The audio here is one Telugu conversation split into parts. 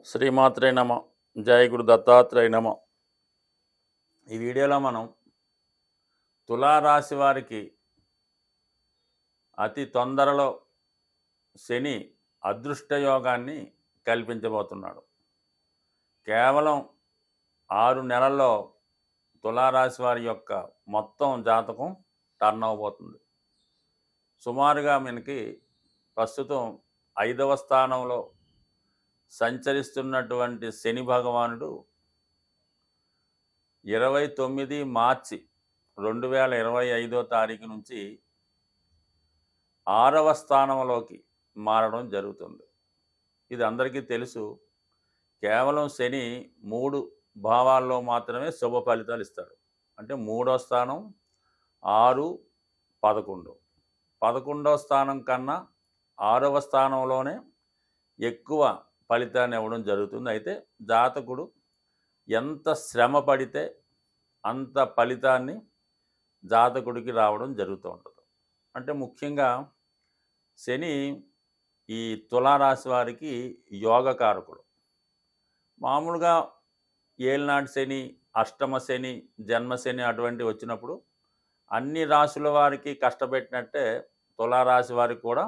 శ్రీమాత్రే నమ. జయ గురు దత్తాత్రేయ నమ. ఈ వీడియోలో మనం తులారాశి వారికి అతి తొందరలో శని అదృష్ట యోగాన్ని కల్పించబోతున్నాడు. కేవలం 6 నెలల్లో తులారాశి వారి యొక్క మొత్తం జాతకం టర్న్ అవబోతుంది. సుమారుగా మనకి ప్రస్తుతం 5వ స్థానంలో సంచరిస్తున్నటువంటి శని భగవానుడు 29 మార్చి 2025 తారీఖు నుంచి 6వ స్థానంలోకి మారడం జరుగుతుంది. ఇది అందరికీ తెలుసు. కేవలం శని 3 భావాల్లో మాత్రమే శుభ ఫలితాలు ఇస్తాడు. అంటే 3వ స్థానం, 6, 11. 11వ స్థానం కన్నా 6వ స్థానంలోనే ఎక్కువ ఫలితాన్ని ఇవ్వడం జరుగుతుంది. అయితే జాతకుడు ఎంత శ్రమ పడితే అంత ఫలితాన్ని జాతకుడికి రావడం జరుగుతూ ఉంటుంది. అంటే ముఖ్యంగా శని ఈ తులారాశి వారికి యోగకారకుడు. మామూలుగా ఏలినాటి శని, అష్టమ శని, జన్మశని అటువంటివి వచ్చినప్పుడు అన్ని రాశుల వారికి కష్టపెట్టినట్టే తులారాశి వారికి కూడా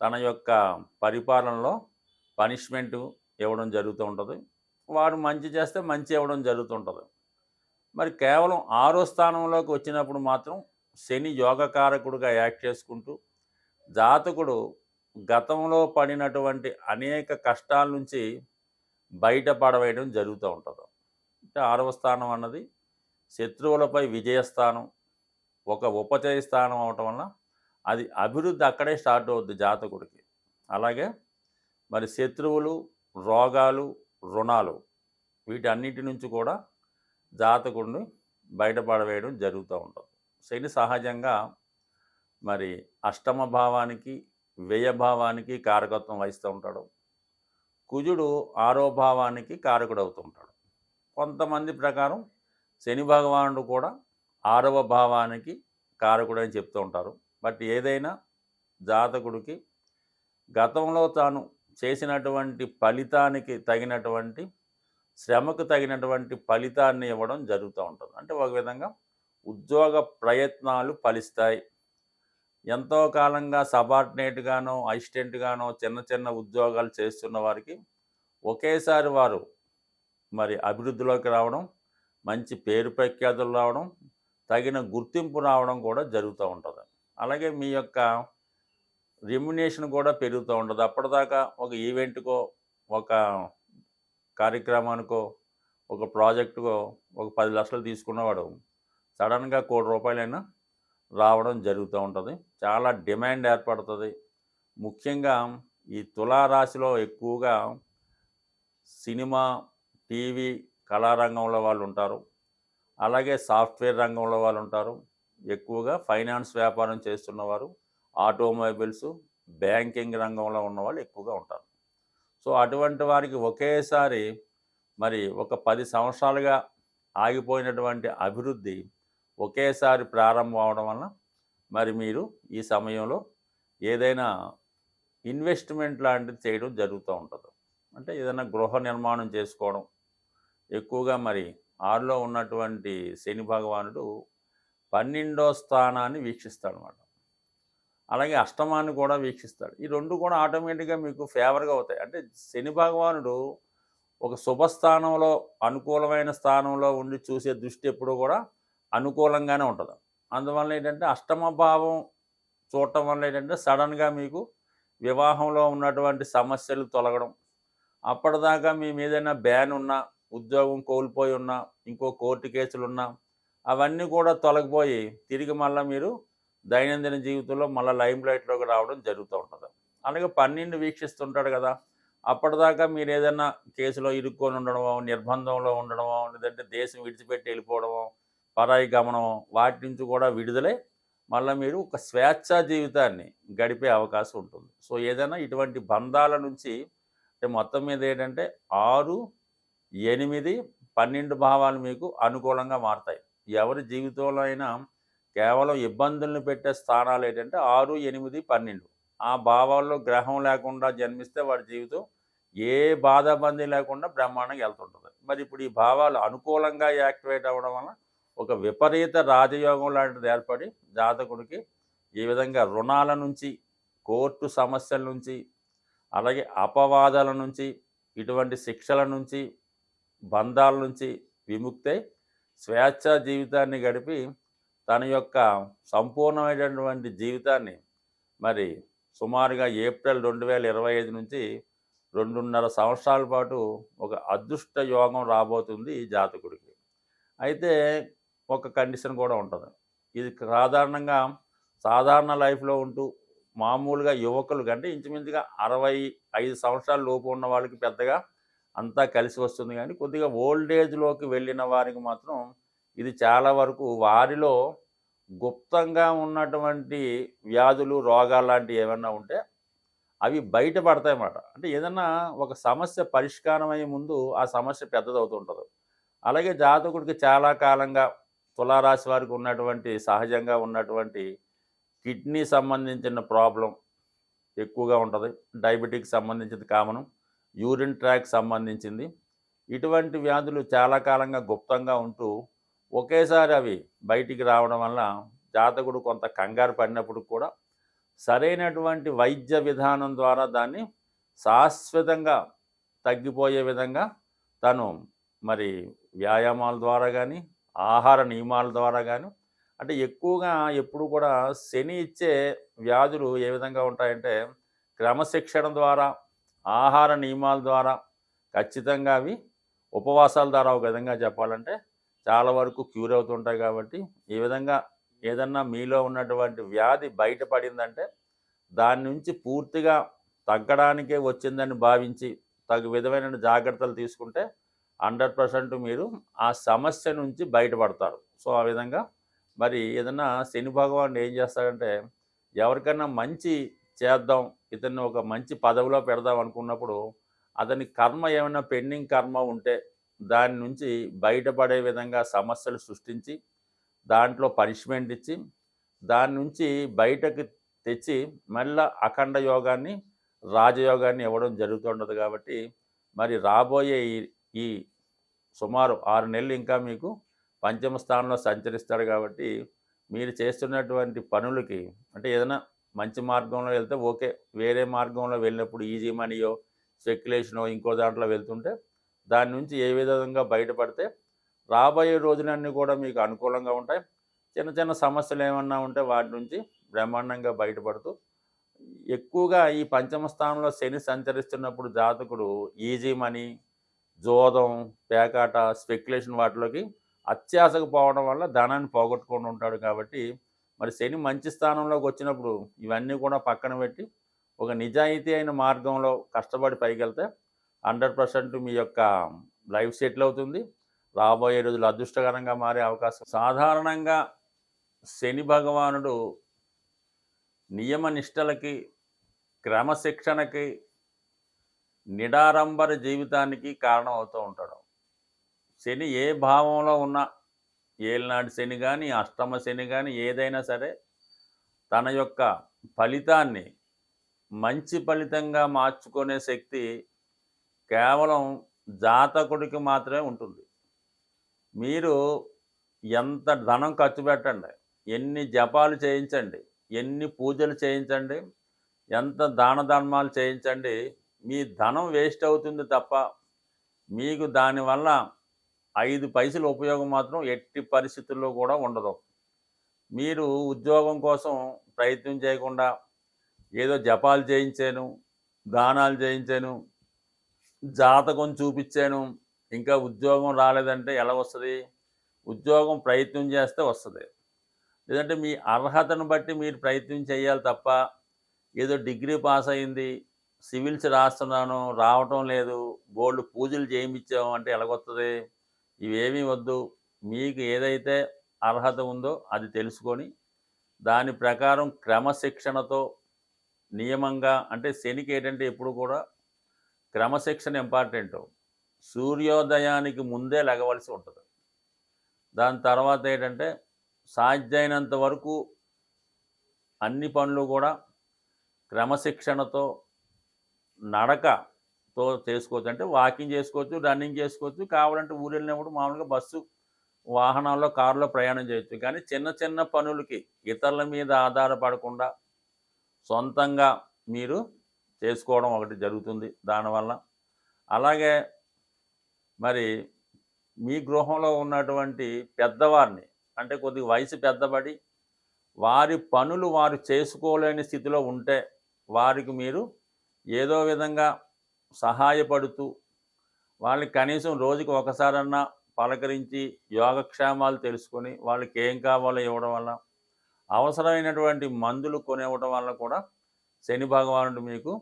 తన యొక్క పరిపాలనలో పనిష్మెంట్ ఇవ్వడం జరుగుతూ ఉంటుంది. వారు మంచి చేస్తే మంచి ఇవ్వడం జరుగుతుంటుంది. మరి కేవలం 6వ స్థానంలోకి వచ్చినప్పుడు మాత్రం శని యోగకారకుడుగా యాక్ట్ చేసుకుంటూ జాతకుడు గతంలో పడినటువంటి అనేక కష్టాల నుంచి బయటపడవేయడం జరుగుతూ ఉంటుంది. అంటే 6వ స్థానం అన్నది శత్రువులపై విజయస్థానం, ఒక ఉపచయ స్థానం అవటం వల్ల అది అభివృద్ధి అక్కడే స్టార్ట్ అవుద్ది జాతకుడికి. అలాగే మరి శత్రువులు, రోగాలు, రుణాలు వీటన్నిటి నుంచి కూడా జాతకుడిని బయటపడవేయడం జరుగుతూ ఉంటుంది. శని సహజంగా మరి అష్టమ భావానికి, వ్యయభావానికి కారకత్వం వహిస్తూ ఉంటాడు. కుజుడు 6వ భావానికి కారకుడు అవుతూ ఉంటాడు. కొంతమంది ప్రకారం శని భగవానుడు కూడా 6వ భావానికి కారకుడు అని చెప్తూ ఉంటారు. బట్ ఏదైనా జాతకుడికి గతంలో తాను చేసినటువంటి ఫలితానికి తగినటువంటి, శ్రమకు తగినటువంటి ఫలితాన్ని ఇవ్వడం జరుగుతూ ఉంటుంది. అంటే ఒక విధంగా ఉద్యోగ ప్రయత్నాలు ఫలిస్తాయి. ఎంతో కాలంగా సబార్డినేట్గానో, అసిస్టెంట్గానో చిన్న చిన్న ఉద్యోగాలు చేస్తున్న వారికి ఒకేసారి వారు మరి అభివృద్ధిలోకి రావడం, మంచి పేరు ప్రఖ్యాతులు రావడం, తగిన గుర్తింపు రావడం కూడా జరుగుతూ ఉంటుంది. అలాగే మీ యొక్క రెమ్యునేషన్ కూడా పెరుగుతూ ఉంటుంది. అప్పటిదాకా ఒక ఈవెంట్కో, ఒక కార్యక్రమానికో, ఒక ప్రాజెక్టుకో ఒక 10 లక్షలు తీసుకున్నవాడు సడన్గా ₹1,00,00,000 రావడం జరుగుతూ ఉంటుంది. చాలా డిమాండ్ ఏర్పడుతుంది. ముఖ్యంగా ఈ తులారాశిలో ఎక్కువగా సినిమా, టీవీ, కళారంగంలో వాళ్ళు ఉంటారు. అలాగే సాఫ్ట్వేర్ రంగంలో వాళ్ళు ఉంటారు. ఎక్కువగా ఫైనాన్స్ వ్యాపారం చేస్తున్నవారు, ఆటోమొబైల్స్, బ్యాంకింగ్ రంగంలో ఉన్నవాళ్ళు ఎక్కువగా ఉంటారు. సో అటువంటి వారికి ఒకేసారి మరి ఒక 10 సంవత్సరాలుగా ఆగిపోయినటువంటి అభివృద్ధి ఒకేసారి ప్రారంభం అవడం వలన మరి మీరు ఈ సమయంలో ఏదైనా ఇన్వెస్ట్మెంట్ లాంటిది చేయడం జరుగుతూ ఉంటుంది. అంటే ఏదైనా గృహ నిర్మాణం చేసుకోవడం. ఎక్కువగా మరి 6లో ఉన్నటువంటి శని భగవానుడు 12వ స్థానాన్ని వీక్షిస్తాడు అన్నమాట. అలాగే అష్టమాన్ని కూడా వీక్షిస్తాడు. ఈ 2 కూడా ఆటోమేటిక్గా మీకు ఫేవర్గా అవుతాయి. అంటే శని భగవానుడు ఒక శుభస్థానంలో, అనుకూలమైన స్థానంలో ఉండి చూసే దృష్టి ఎప్పుడు కూడా అనుకూలంగానే ఉంటుంది. అందువల్ల ఏంటంటే అష్టమ భావం చూడటం వల్ల ఏంటంటే సడన్గా మీకు వివాహంలో ఉన్నటువంటి సమస్యలు తొలగడం, అప్పటిదాకా మీ మీదైనా బ్యాన్ ఉన్నా, ఉద్యోగం కోల్పోయి ఉన్నా, ఇంకో కోర్టు కేసులున్నా అవన్నీ కూడా తొలగిపోయి తిరిగి మళ్ళీ మీరు దైనందిన జీవితంలో మళ్ళీ లైమ్ లైట్లోకి రావడం జరుగుతూ ఉంటుంది. అలాగే 12 వీక్షిస్తుంటాడు కదా, అప్పటిదాకా మీరు ఏదైనా కేసులో ఇరుక్కొని ఉండడమో, నిర్బంధంలో ఉండడమో, లేదంటే దేశం విడిచిపెట్టి వెళ్ళిపోవడమో, పరాయి గమనమో వాటి నుంచి కూడా విడుదలై మళ్ళీ మీరు ఒక స్వేచ్ఛా జీవితాన్ని గడిపే అవకాశం ఉంటుంది. సో ఏదైనా ఇటువంటి బంధాల నుంచి అంటే మొత్తం మీద ఏంటంటే 6, 8, 12 భావాలు మీకు అనుకూలంగా మారుతాయి. ఎవరి జీవితంలో అయినా కేవలం ఇబ్బందులను పెట్టే స్థానాలు ఏంటంటే 6, 8, 12. ఆ భావాల్లో గ్రహం లేకుండా జన్మిస్తే వాడి జీవితం ఏ బాధాబందీ లేకుండా బ్రహ్మాండంగా వెళ్తుంటుంది. మరి ఇప్పుడు ఈ భావాలు అనుకూలంగా యాక్టివేట్ అవ్వడం వల్ల ఒక విపరీత రాజయోగం లాంటిది ఏర్పడి జాతకుడికి ఈ విధంగా రుణాల నుంచి, కోర్టు సమస్యల నుంచి, అలాగే అపవాదాల నుంచి, ఇటువంటి శిక్షల నుంచి, బంధాల నుంచి విముక్తై స్వేచ్ఛా జీవితాన్ని గడిపి తన యొక్క సంపూర్ణమైనటువంటి జీవితాన్ని మరి సుమారుగా ఏప్రిల్ 2025 నుంచి 2.5 సంవత్సరాల పాటు ఒక అదృష్ట యోగం రాబోతుంది ఈ జాతకుడికి. అయితే ఒక కండిషన్ కూడా ఉంటుంది. ఇది సాధారణ లైఫ్‌లో ఉంటూ మామూలుగా యువకులు కంటే ఇంచుమించుగా 65 సంవత్సరాల లోపు ఉన్న వాళ్ళకి పెద్దగా అంతా కలిసి వస్తుంది. కానీ కొద్దిగా ఓల్డ్ ఏజ్‌లోకి వెళ్ళిన వారికి మాత్రం ఇది చాలా వరకు వారిలో గుప్తంగా ఉన్నటువంటి వ్యాధులు, రోగాలు లాంటివి ఏమన్నా ఉంటే అవి బయటపడతాయన్నమాట. అంటే ఏదన్నా ఒక సమస్య పరిష్కారం అయ్యే ముందు ఆ సమస్య పెద్దదవుతుంటది. అలాగే జాతకుడికి చాలా కాలంగా తులారాశి వారికి ఉన్నటువంటి సహజంగా ఉన్నటువంటి కిడ్నీ సంబంధించిన ప్రాబ్లం ఎక్కువగా ఉంటుంది. డయాబెటిక్‌కి సంబంధించింది కామను. యూరిన్ ట్రాక్ సంబంధించింది. ఇటువంటి వ్యాధులు చాలా కాలంగా గుప్తంగా ఉంటూ ఒకేసారి అవి బయటికి రావడం వల్ల జాతకుడు కొంత కంగారు పడినప్పుడు కూడా సరైనటువంటి వైద్య విధానం ద్వారా దాన్ని శాశ్వతంగా తగ్గిపోయే విధంగా తను మరి వ్యాయామాల ద్వారా కానీ, ఆహార నియమాల ద్వారా కానీ, అంటే ఎక్కువగా ఎప్పుడు కూడా శని ఇచ్చే వ్యాధులు ఏ విధంగా ఉంటాయంటే క్రమశిక్షణ ద్వారా, ఆహార నియమాల ద్వారా ఖచ్చితంగా అవి ఉపవాసాల ద్వారా ఒక విధంగా చెప్పాలంటే చాలా వరకు క్యూర్ అవుతుంటాయి. కాబట్టి ఈ విధంగా ఏదన్నా మీలో ఉన్నటువంటి వ్యాధి బయటపడిందంటే దాని నుంచి పూర్తిగా తగ్గడానికే వచ్చిందని భావించి తగు విధమైన జాగ్రత్తలు తీసుకుంటే 100% మీరు ఆ సమస్య నుంచి బయటపడతారు. సో ఆ విధంగా మరి ఏదన్నా శని భగవానుడు ఏం చేస్తాడంటే ఎవరికన్నా మంచి చేద్దాం, ఇతన్ని ఒక మంచి పదవిలో పెడదాం అనుకున్నప్పుడు అతని కర్మ ఏమైనా పెండింగ్ కర్మ ఉంటే దాని నుంచి బయటపడే విధంగా సమస్యలు సృష్టించి దాంట్లో పనిష్మెంట్ ఇచ్చి దాని నుంచి బయటకు తెచ్చి మళ్ళా అఖండ యోగాన్ని, రాజయోగాన్ని ఇవ్వడం జరుగుతుండదు. కాబట్టి మరి రాబోయే ఈ సుమారు 6 నెలలు ఇంకా మీకు పంచమ స్థానంలో సంచరిస్తాడు. కాబట్టి మీరు చేస్తున్నటువంటి పనులకి అంటే ఏదైనా మంచి మార్గంలో వెళ్తే ఓకే, వేరే మార్గంలో వెళ్ళినప్పుడు ఈజీ మనీయో, స్పెక్యులేషనో ఇంకో దాంట్లో వెళ్తుంటే దాని నుంచి ఏ విధంగా బయటపడితే రాబోయే రోజులన్నీ కూడా మీకు అనుకూలంగా ఉంటాయి. చిన్న చిన్న సమస్యలు ఏమన్నా ఉంటే వాటి నుంచి బ్రహ్మాండంగా బయటపడుతూ ఎక్కువగా ఈ పంచమ స్థానంలో శని సంచరిస్తున్నప్పుడు జాతకుడు ఈజీ మనీ, జోదం, పేకాట, స్పెక్యులేషన్ వాటిలోకి అత్యాశకు పోవడం వల్ల ధనాన్ని పోగొట్టుకొని ఉంటాడు. కాబట్టి మరి శని మంచి స్థానంలోకి వచ్చినప్పుడు ఇవన్నీ కూడా పక్కన పెట్టి ఒక నిజాయితీ అయిన మార్గంలో కష్టపడి పైకెళ్తే 100% మీ యొక్క లైఫ్ సెటిల్ అవుతుంది. రాబోయే రోజులు అదృష్టకరంగా మారే అవకాశం. సాధారణంగా శని భగవానుడు నియమ నిష్టలకి, క్రమశిక్షణకి, నిడారంబర జీవితానికి కారణం అవుతూ ఉంటాడు. శని ఏ భావంలో ఉన్నా, ఏలినాటి శని కానీ, అష్టమ శని కానీ ఏదైనా సరే తన యొక్క ఫలితాన్ని మంచి ఫలితంగా మార్చుకునే శక్తి కేవలం జాతకుడికి మాత్రమే ఉంటుంది. మీరు ఎంత ధనం ఖర్చు పెట్టండి, ఎన్ని జపాలు చేయించండి, ఎన్ని పూజలు చేయించండి, ఎంత దాన ధర్మాలు చేయించండి, మీ ధనం వేస్ట్ అవుతుంది తప్ప మీకు దానివల్ల 5 పైసలు ఉపయోగం మాత్రం ఎట్టి పరిస్థితుల్లో కూడా ఉండదు. మీరు ఉద్యోగం కోసం ప్రయత్నం చేయకుండా ఏదో జపాలు చేయించాను, దానాలు చేయించాను, జాతకం చూపించాను, ఇంకా ఉద్యోగం రాలేదంటే ఎలా వస్తుంది? ఉద్యోగం ప్రయత్నం చేస్తే వస్తుంది. లేదంటే మీ అర్హతను బట్టి మీరు ప్రయత్నం చేయాలి తప్ప ఏదో డిగ్రీ పాస్ అయింది, సివిల్స్ రాస్తున్నాను, రావటం లేదు, బోల్డ్ పూజలు చేయించాము అంటే ఎలాగొస్తుంది? ఇవేమీ వద్దు. మీకు ఏదైతే అర్హత ఉందో అది తెలుసుకొని దాని ప్రకారం క్రమశిక్షణతో నియమంగా, అంటే శనికి ఏంటంటే ఎప్పుడు కూడా క్రమశిక్షణ ఇంపార్టెంటు. సూర్యోదయానికి ముందే లెగవలసి ఉంటుంది. దాని తర్వాత ఏంటంటే సాధ్యమైనంత వరకు అన్ని పనులు కూడా క్రమశిక్షణతో, నడకతో చేసుకోవచ్చు. అంటే వాకింగ్ చేసుకోవచ్చు, రన్నింగ్ చేసుకోవచ్చు. కావాలంటే ఊరెళ్ళినప్పుడు మామూలుగా బస్సు, వాహనాల్లో, కారులో ప్రయాణం చేయొచ్చు. కానీ చిన్న చిన్న పనులకి ఇతరుల మీద ఆధారపడకుండా సొంతంగా మీరు చేసుకోవడం ఒకటి జరుగుతుంది దానివల్ల. అలాగే మరి మీ గృహంలో ఉన్నటువంటి పెద్దవారిని, అంటే కొద్దిగా వయసు పెద్దబడి వారి పనులు వారు చేసుకోలేని స్థితిలో ఉంటే వారికి మీరు ఏదో విధంగా సహాయపడుతూ వాళ్ళకి కనీసం రోజుకి ఒకసారన్నా పలకరించి యోగక్షేమాలు తెలుసుకొని వాళ్ళకి ఏం కావాలో ఇవ్వడం వల్ల, అవసరమైనటువంటి మందులు కొనివ్వడం వల్ల కూడా శని భగవానుడు మీకు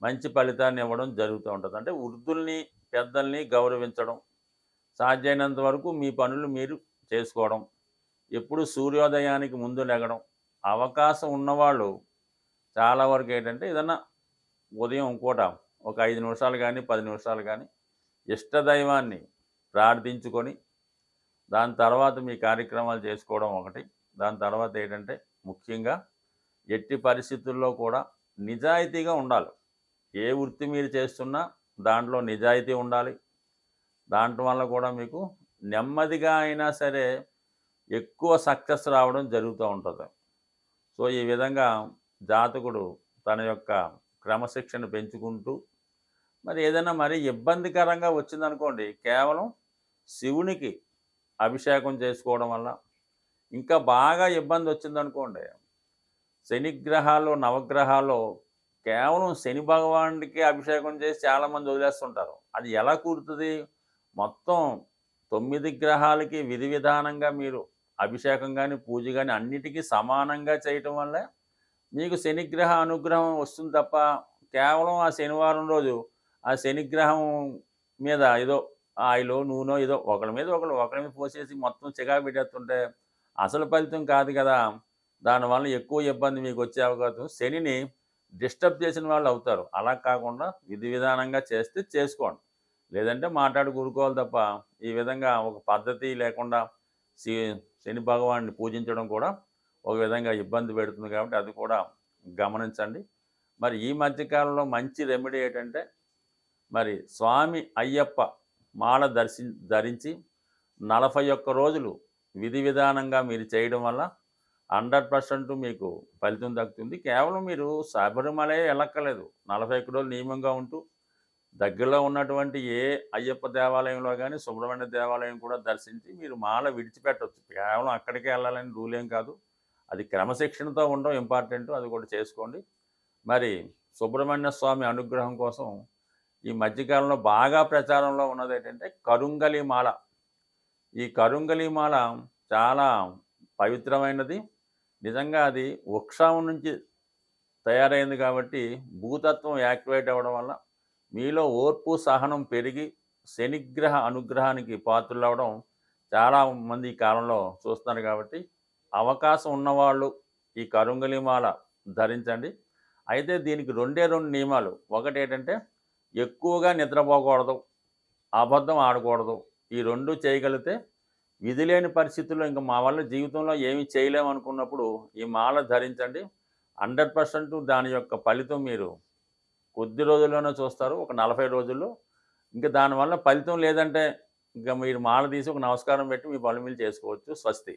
మంచి ఫలితాన్ని ఇవ్వడం జరుగుతూ ఉంటుంది. అంటే వృద్ధుల్ని, పెద్దల్ని గౌరవించడం, సాధ్యమైనంత వరకు మీ పనులు మీరు చేసుకోవడం, ఎప్పుడు సూర్యోదయానికి ముందు లెగడం. అవకాశం ఉన్నవాళ్ళు చాలా వరకు ఏంటంటే ఏదన్నా ఉదయం పూట ఒక 5 నిమిషాలు కానీ 10 నిమిషాలు కానీ ఇష్టదైవాన్ని ప్రార్థించుకొని దాని తర్వాత మీ కార్యక్రమాలు చేసుకోవడం ఒకటి. దాని తర్వాత ఏంటంటే ముఖ్యంగా ఎట్టి పరిస్థితుల్లో కూడా నిజాయితీగా ఉండాలి. ఏ వృత్తి మీరు చేస్తున్నా దాంట్లో నిజాయితీ ఉండాలి. దాంట్లో వల్ల కూడా మీకు నెమ్మదిగా అయినా సరే ఎక్కువ సక్సెస్ రావడం జరుగుతూ ఉంటుంది. సో ఈ విధంగా జాతకుడు తన యొక్క క్రమశిక్షణ పెంచుకుంటూ మరి ఏదైనా మరీ ఇబ్బందికరంగా వచ్చిందనుకోండి, కేవలం శివునికి అభిషేకం చేసుకోవడం వల్ల, ఇంకా బాగా ఇబ్బంది వచ్చిందనుకోండి, శనిగ్రహాలు నవగ్రహాల్లో కేవలం శని భగవానుడికి అభిషేకం చేసి చాలామంది వదిలేస్తుంటారు. అది ఎలా కుదురుతుంది? మొత్తం 9 గ్రహాలకి విధి విధానంగా మీరు అభిషేకం కానీ, పూజ కానీ అన్నిటికీ సమానంగా చేయటం వల్లే మీకు శనిగ్రహ అనుగ్రహం వస్తుంది తప్ప, కేవలం ఆ శనివారం రోజు ఆ శనిగ్రహం మీద ఏదో ఆయిలో, నూనె ఏదో ఒకరి మీద పోసేసి మొత్తం చికాకు పెట్టేస్తుంటే అసలు ఫలితం కాదు కదా. దానివల్ల ఎక్కువ ఇబ్బంది మీకు వచ్చే అవకాశం, శనిని డిస్టర్బ్ చేసిన వాళ్ళు అవుతారు. అలా కాకుండా విధి విధానంగా చేస్తే చేసుకోండి. లేదంటే మాట్లాడి కూరుకోవాలి తప్ప ఈ విధంగా ఒక పద్ధతి లేకుండా శని భగవాన్ని పూజించడం కూడా ఒక విధంగా ఇబ్బంది పెడుతుంది. కాబట్టి అది కూడా గమనించండి. మరి ఈ మధ్యకాలంలో మంచి రెమెడీ ఏంటంటే, మరి స్వామి అయ్యప్ప మాల ధరించి 41 రోజులు విధి విధానంగా మీరు చేయడం వల్ల 100% మీకు ఫలితం దక్కుతుంది. కేవలం మీరు శబరిమలే వెళ్ళక్కర్లేదు. 41 రోజులు నియమంగా ఉంటూ దగ్గరలో ఉన్నటువంటి ఏ అయ్యప్ప దేవాలయంలో కానీ, సుబ్రహ్మణ్య దేవాలయం కూడా దర్శించి మీరు మాల విడిచిపెట్టవచ్చు. కేవలం అక్కడికే వెళ్ళాలని రూల్ ఏం కాదు. అది క్రమశిక్షణతో ఉండడం ఇంపార్టెంట్. అది కూడా చేసుకోండి. మరి సుబ్రహ్మణ్య స్వామి అనుగ్రహం కోసం ఈ మధ్యకాలంలో బాగా ప్రచారంలో ఉన్నది ఏంటంటే కరుంగలి మాల. ఈ కరుంగలి మాల చాలా పవిత్రమైనది. నిజంగా అది వృక్షం నుంచి తయారైంది కాబట్టి భూతత్వం యాక్టివేట్ అవ్వడం వల్ల మీలో ఓర్పు, సహనం పెరిగి శనిగ్రహ అనుగ్రహానికి పాత్రులవడం చాలామంది ఈ కాలంలో చూస్తున్నారు. కాబట్టి అవకాశం ఉన్నవాళ్ళు ఈ కరుంగలిమాల ధరించండి. అయితే దీనికి 2 నియమాలు. ఒకటి ఏంటంటే ఎక్కువగా నిద్రపోకూడదు, అబద్ధం ఆడకూడదు. ఈ 2 చేయగలిగితే విధి లేని పరిస్థితుల్లో ఇంకా మా వల్ల జీవితంలో ఏమీ చేయలేమనుకున్నప్పుడు ఈ మాల ధరించండి. 100% దాని యొక్క ఫలితం మీరు కొద్ది రోజుల్లోనే చూస్తారు. ఒక 40 రోజుల్లో. ఇంకా దానివల్ల ఫలితం లేదంటే ఇంకా మీరు మాల తీసి ఒక నమస్కారం పెట్టి మీ పనులు మీరు చేసుకోవచ్చు. స్వస్తి.